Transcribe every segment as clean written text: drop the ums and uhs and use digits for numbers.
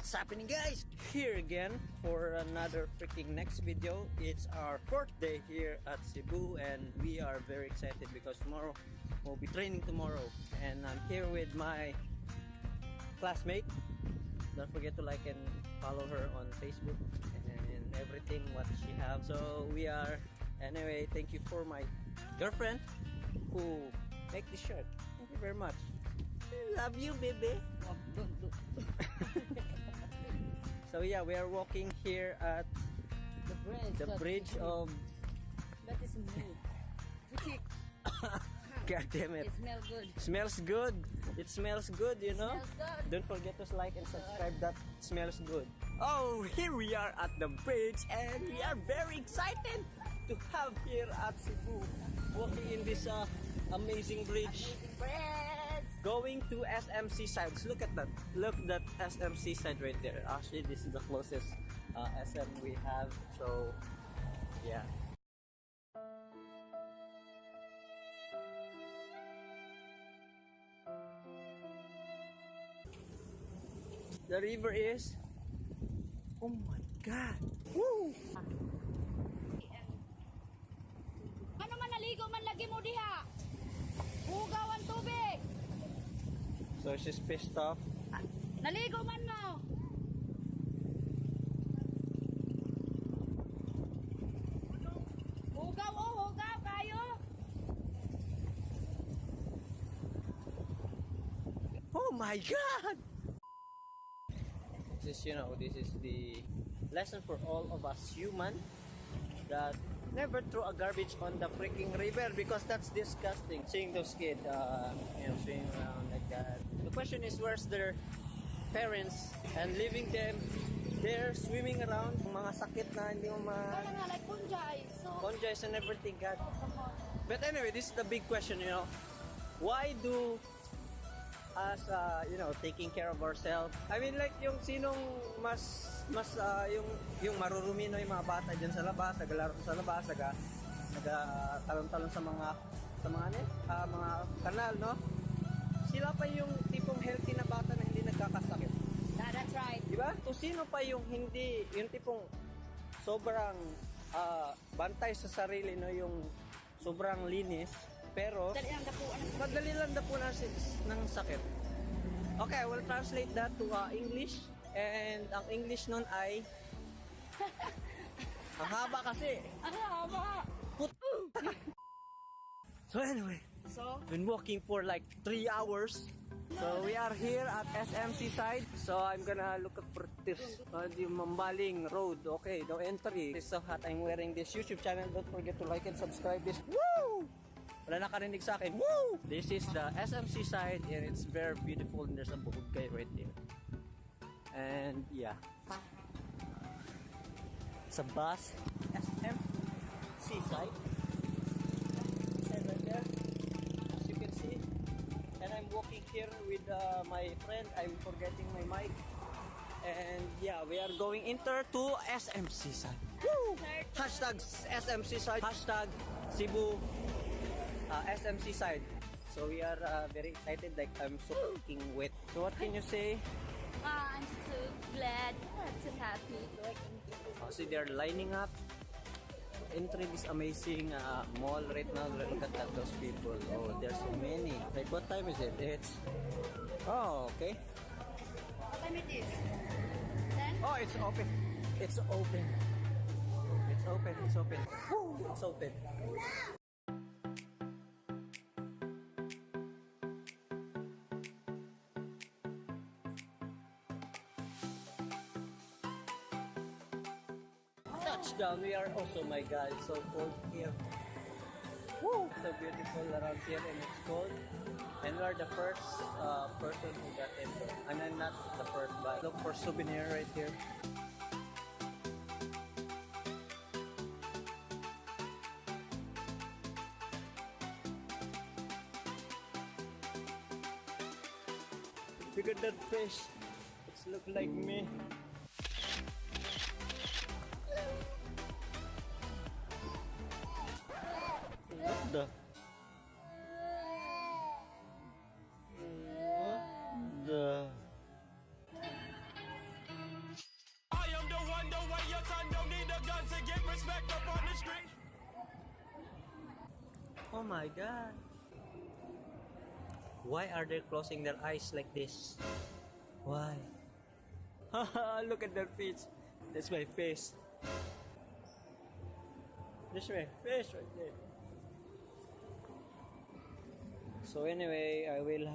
What's happening, guys? Here again for another freaking next video. It's our 4th day here at Cebu and we are very excited because tomorrow we'll be training tomorrow, and I'm here with my classmate. Don't forget to like and follow her on Facebook and everything what she have. So we are, anyway, thank you for my girlfriend who make this shirt. Thank you very much. Love you, baby. So yeah, we are walking here at the bridge of. That is new. God damn it! It smells good. Smells good. It smells good, you know. Smells good. Don't forget to like and subscribe. That smells good. Oh, here we are at the bridge, and we are very excited to have here at Cebu, walking in this amazing bridge. Amazing bread. Going to SMC side. Look at that. Look that SMC side right there. Actually, this is the closest SM we have. So, yeah. The river is. Oh my God! Woo! Ano man naligo man lagi mo diha? Hugaw ang tubig. So she's pissed off. Naligo man mo. Hugaw hugaw kayo. Oh my God! This is the lesson for all of us human, that never throw a garbage on the freaking river because that's disgusting. Seeing those kids, swimming around like that. The question is, where's their parents and leaving them there swimming around? Mga sakit na hindi mo Kaya nga like punjay. So conjoys and everything, God. But anyway, this is the big question, why do us, taking care of ourselves? I mean, like, yung sinong mas yung marurumi, no, yung mga bata dyan sa labas, nagalaro sa labas, nagatalon-talon sa mga kanal, no? Sila pa yung tipong healthy na bata na hindi nagkakasakit. that's right. Diba? So, sino pa yung hindi, yung tipong sobrang bantay sa sarili, no, yung sobrang linis, pero madali lang dapuan ng sakit. Okay, I will translate that to English. And ang English nun ay ang haba kasi. Ang haba. So anyway, been walking for like 3 hours. So we are here at SMC side. So I'm gonna look up for this the Mambaling Road. Okay, no entry. It's so hot. I'm wearing this YouTube channel. Don't forget to like and subscribe this. Woo! Wala nakarinig sa akin. Woo! This is the SMC side and it's very beautiful, and there's a bukid right there. And yeah, it's a bus SMC side. And right there, as you can see. And I'm walking here with my friend. I'm forgetting my mic. And yeah, we are going to SMC side. Woo! Hashtag SMC side. Hashtag Cebu SMC side. So we are very excited. Like, I'm so fucking wet. So what can you say? I'm so glad. I'm so happy. See, they're lining up. Entering this amazing mall right now. Look at those people. Oh, there's so many. Like, what time is it? It's okay. What time it is? 10? Oh, it's open. It's open. It's open. It's open. Woo! It's open. Touchdown. We are also, my God, it's so cold here. Woo! So beautiful around here, and it's cold. And we are the first person who got in. I mean, not the first, but look for souvenir right here. Look at that fish. It's look like me. What the? What the? Oh my god. Why are they closing their eyes like this? Why? Look at their face. That's my face. That's my face right there. So anyway, I will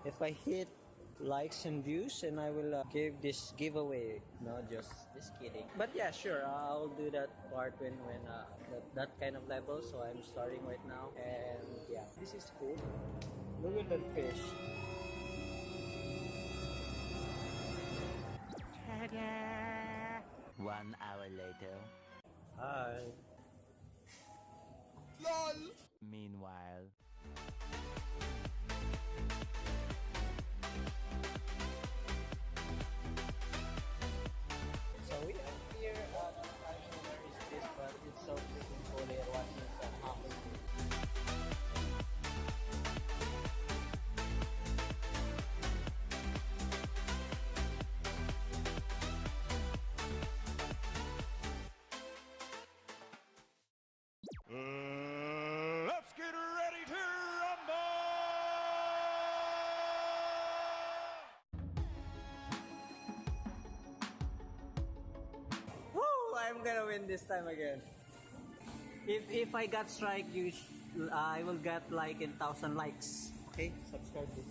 if I hit likes and views, and I will give this giveaway. No, just kidding. But yeah, sure, I'll do that part when that kind of level. So I'm starting right now, and yeah, this is cool. Look at that fish. 1 hour later. Hi. Meanwhile. So we are here at I don't know where is this, but it's so freaking cool here watching some happen. Let's get ready to rumble! Woo! I'm gonna win this time again. If I got strike, I will get like 1,000 likes. Okay, subscribe this.